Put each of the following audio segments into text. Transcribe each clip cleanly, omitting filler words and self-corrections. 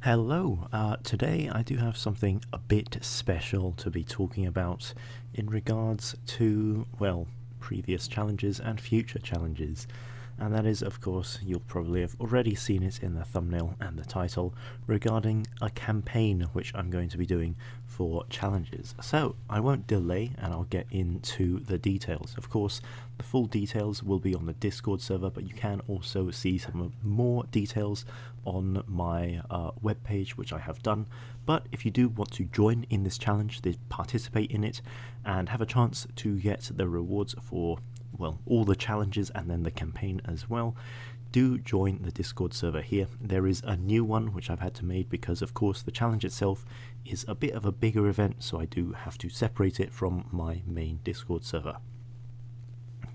Hello, today I do have something a bit special to be talking about in regards to, well, previous challenges and future challenges. And that is, of course, you'll probably have already seen it in the thumbnail and the title, regarding a campaign which I'm going to be doing for challenges. So, I won't delay and I'll get into the details. Of course, the full details will be on the Discord server, but you can also see some more details on my webpage, which I have done. But if you do want to join in this challenge, participate in it, and have a chance to get the rewards for, well, all the challenges and then the campaign as well, do join the Discord server here. There is a new one which I've had to make because, of course, the challenge itself is a bit of a bigger event, so I do have to separate it from my main Discord server.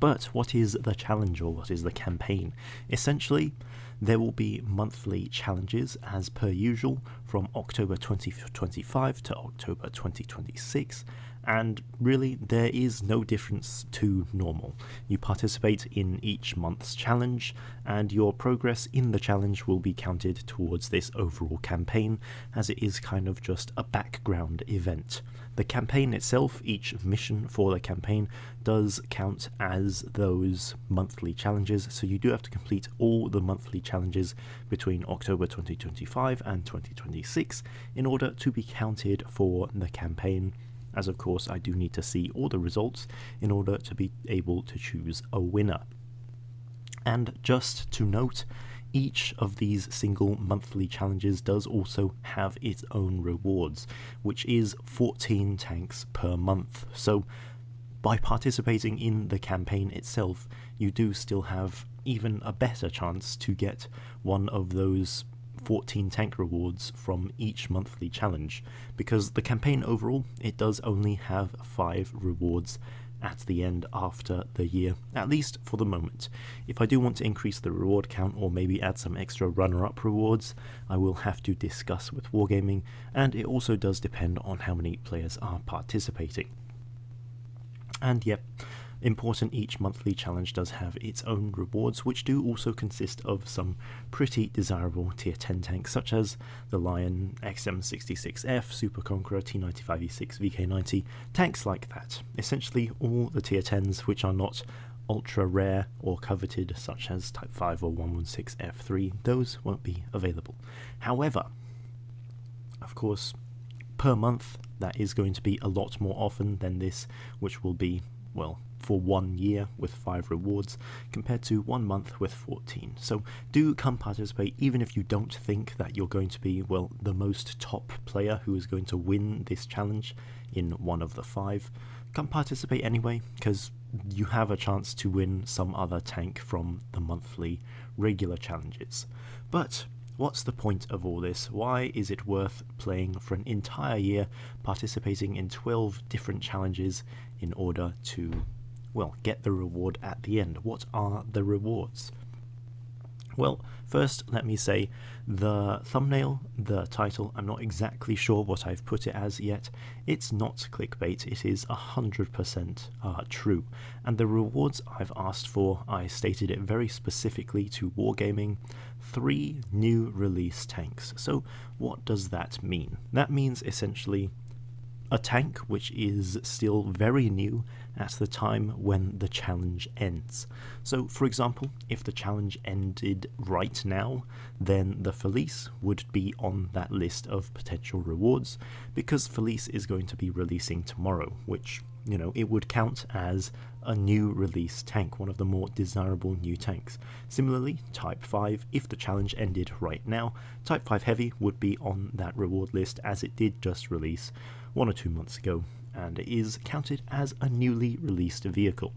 But what is the challenge, or what is the campaign? Essentially, there will be monthly challenges as per usual from October 2025 to October 2026, and really there is no difference to normal. You participate in each month's challenge, and your progress in the challenge will be counted towards this overall campaign, as it is kind of just a background event. The campaign itself, each mission for the campaign, does count as those monthly challenges, so you do have to complete all the monthly challenges between October 2025 and 2026 in order to be counted for the campaign, as of course I do need to see all the results in order to be able to choose a winner. And just to note, each of these single monthly challenges does also have its own rewards, which is 14 tanks per month. So by participating in the campaign itself, you do still have even a better chance to get one of those 14 tank rewards from each monthly challenge, because the campaign overall, it does only have 5 rewards at the end after the year, at least for the moment. If I do want to increase the reward count or maybe add some extra runner-up rewards, I will have to discuss with Wargaming, and it also does depend on how many players are participating. And yep, important, each monthly challenge does have its own rewards, which do also consist of some pretty desirable tier 10 tanks such as the Lion, XM66F, Super Conqueror, T95E6, VK90, tanks like that. Essentially all the tier 10s which are not ultra rare or coveted, such as Type 5 or 116F3, those won't be available. However, of course, per month that is going to be a lot more often than this, which will be, well, for 1 year with 5 rewards compared to 1 month with 14. So do come participate, even if you don't think that you're going to be, well, the most top player who is going to win this challenge in one of the 5. Come participate anyway, because you have a chance to win some other tank from the monthly regular challenges. But what's the point of all this? Why is it worth playing for an entire year, participating in 12 different challenges in order to, well, get the reward at the end? What are the rewards? Well, first let me say the thumbnail, the title, I'm not exactly sure what I've put it as yet. It's not clickbait, it is 100% true. And the rewards I've asked for, I stated it very specifically to Wargaming: 3 new release tanks. So what does that mean? That means essentially a tank which is still very new at the time when the challenge ends. So for example, if the challenge ended right now, then the Felice would be on that list of potential rewards, because Felice is going to be releasing tomorrow, which, you know, it would count as a new release tank, one of the more desirable new tanks. Similarly, Type 5, if the challenge ended right now, Type 5 Heavy would be on that reward list, as it did just release 1 or 2 months ago, and it is counted as a newly released vehicle.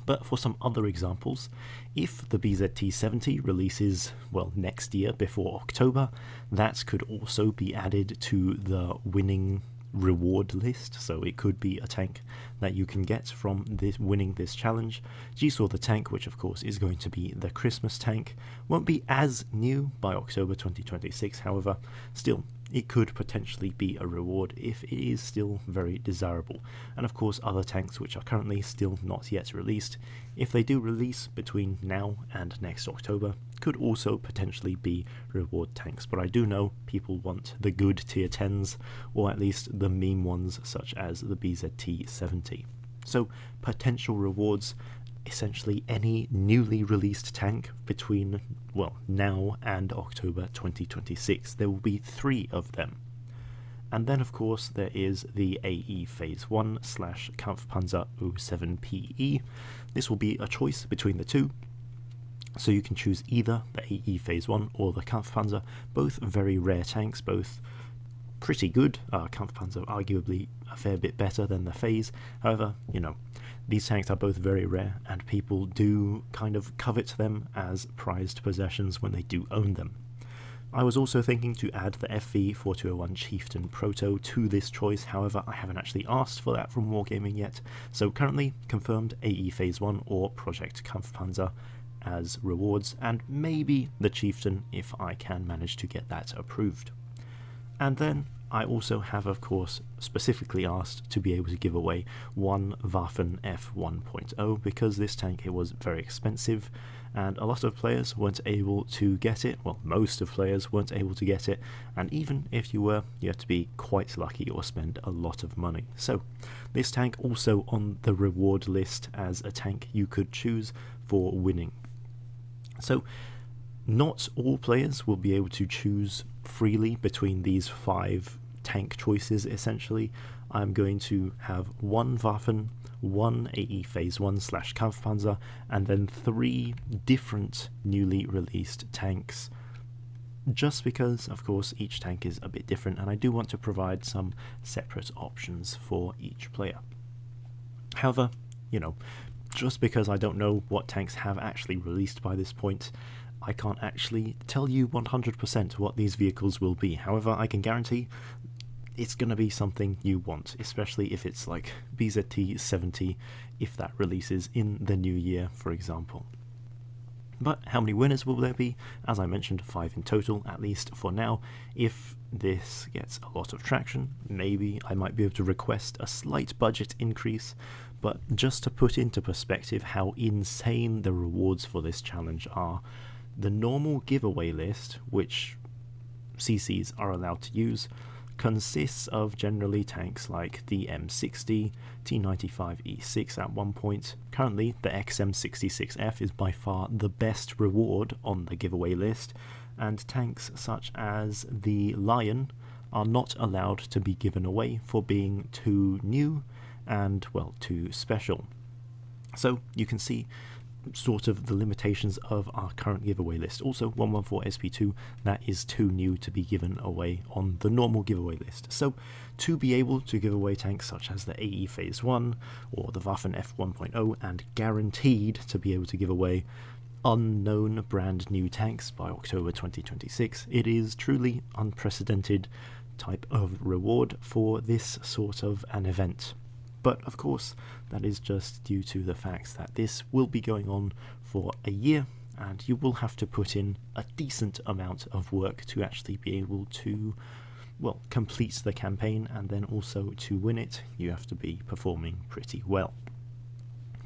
But for some other examples, if the BZT-70 releases, well, next year before October, that could also be added to the winning reward list, so it could be a tank that you can get from this winning this challenge. Jigsaw the tank, which of course is going to be the Christmas tank, won't be as new by October 2026, however, still it could potentially be a reward if it is still very desirable. And of course other tanks which are currently still not yet released, if they do release between now and next October, could also potentially be reward tanks. But I do know people want the good tier 10s, or at least the meme ones such as the BZT-70. So potential rewards, essentially any newly released tank between, well, now and October 2026. There will be 3 of them. And then of course there is the AE Phase 1 / Kampfpanzer 07PE. This will be a choice between the two, so you can choose either the AE Phase 1 or the Kampfpanzer, both very rare tanks, both pretty good. Kampfpanzer arguably a fair bit better than the Phase. However, you know, these tanks are both very rare, and people do kind of covet them as prized possessions when they do own them. I was also thinking to add the FV-4201 Chieftain Proto to this choice, however I haven't actually asked for that from Wargaming yet, so currently confirmed AE Phase 1 or Project Kampfpanzer as rewards, and maybe the Chieftain if I can manage to get that approved. And then I also have, of course, specifically asked to be able to give away one WAFFEN F1.0 because this tank, it was very expensive and a lot of players weren't able to get it. Well, most of players weren't able to get it, and even if you were, you have to be quite lucky or spend a lot of money. So this tank also on the reward list as a tank you could choose for winning. So not all players will be able to choose freely between these 5 tank choices. Essentially, I'm going to have one Waffen, one AE Phase 1 / Kampfpanzer, and then 3 different newly released tanks, just because of course each tank is a bit different and I do want to provide some separate options for each player. However, you know, just because I don't know what tanks have actually released by this point, I can't actually tell you 100% what these vehicles will be. However, I can guarantee it's going to be something you want, especially if it's like BZT-70, if that releases in the new year, for example. But how many winners will there be? As I mentioned, 5 in total, at least for now. If this gets a lot of traction, maybe I might be able to request a slight budget increase. But just to put into perspective how insane the rewards for this challenge are, the normal giveaway list, which CCs are allowed to use, consists of generally tanks like the M60, T95E6 at one point. Currently, the XM66F is by far the best reward on the giveaway list, and tanks such as the Lion are not allowed to be given away for being too new and, well, too special. So you can see sort of the limitations of our current giveaway list. Also 114 SP2, that is too new to be given away on the normal giveaway list. So to be able to give away tanks such as the AE Phase 1 or the WAFFEN F1.0 and guaranteed to be able to give away unknown brand new tanks by October 2026, it is truly unprecedented type of reward for this sort of an event. But of course, that is just due to the fact that this will be going on for a year, and you will have to put in a decent amount of work to actually be able to, well, complete the campaign, and then also to win it, you have to be performing pretty well.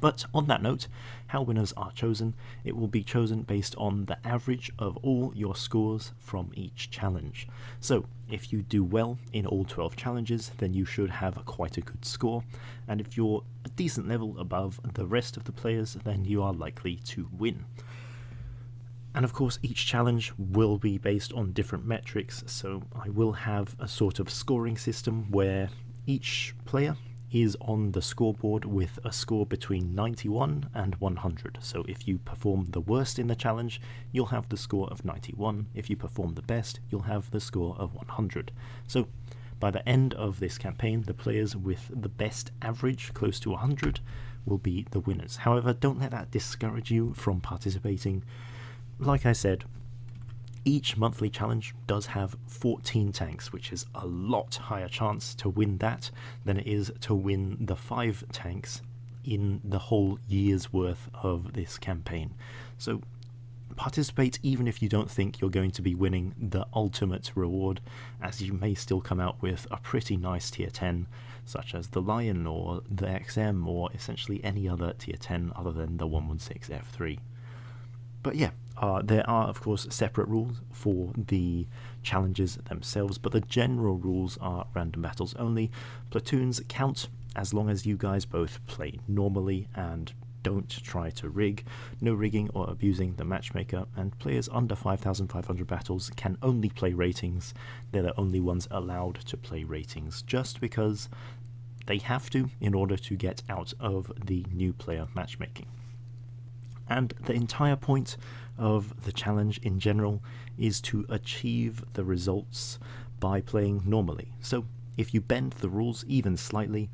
But on that note, how winners are chosen, it will be chosen based on the average of all your scores from each challenge. So if you do well in all 12 challenges, then you should have quite a good score, and if you're a decent level above the rest of the players, then you are likely to win. And of course each challenge will be based on different metrics, so I will have a sort of scoring system where each player is on the scoreboard with a score between 91 and 100. So if you perform the worst in the challenge, you'll have the score of 91. If you perform the best, you'll have the score of 100. So by the end of this campaign, the players with the best average, close to 100, will be the winners. However, don't let that discourage you from participating. Like I said, each monthly challenge does have 14 tanks, which is a lot higher chance to win that than it is to win the 5 tanks in the whole year's worth of this campaign. So participate even if you don't think you're going to be winning the ultimate reward, as you may still come out with a pretty nice tier 10, such as the Lion or the XM, or essentially any other tier 10 other than the 116 F3. But yeah, there are of course separate rules for the challenges themselves, but the general rules are random battles only. Platoons count as long as you guys both play normally and don't try to rig. No rigging or abusing the matchmaker, and players under 5,500 battles can only play ratings. They're the only ones allowed to play ratings, just because they have to in order to get out of the new player matchmaking. And the entire point of the challenge in general is to achieve the results by playing normally. So if you bend the rules even slightly,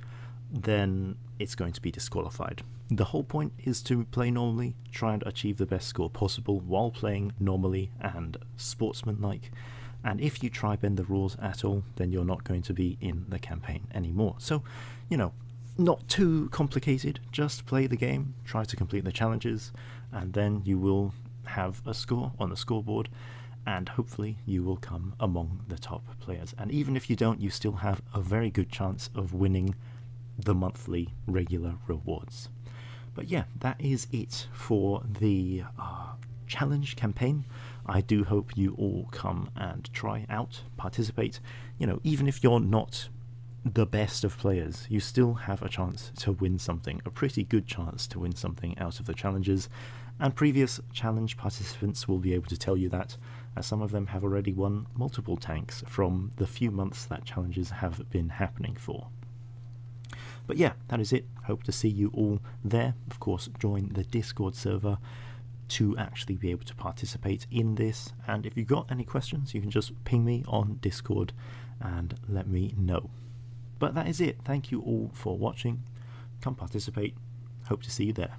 then it's going to be disqualified. The whole point is to play normally, try and achieve the best score possible while playing normally and sportsmanlike, and if you try bend the rules at all, then you're not going to be in the campaign anymore. So, not too complicated, just play the game, try to complete the challenges, and then you will have a score on the scoreboard, and hopefully you will come among the top players. And even if you don't, you still have a very good chance of winning the monthly regular rewards. But yeah, that is it for the challenge campaign. I do hope you all come and try out, participate. Even if you're not the best of players, you still have a chance to win something, a pretty good chance to win something out of the challenges, and previous challenge participants will be able to tell you that, as some of them have already won multiple tanks from the few months that challenges have been happening for. But yeah, that is it. Hope to see you all there. Of course, join the Discord server to actually be able to participate in this, and if you've got any questions, you can just ping me on Discord and let me know. But that is it. Thank you all for watching. Come participate. Hope to see you there.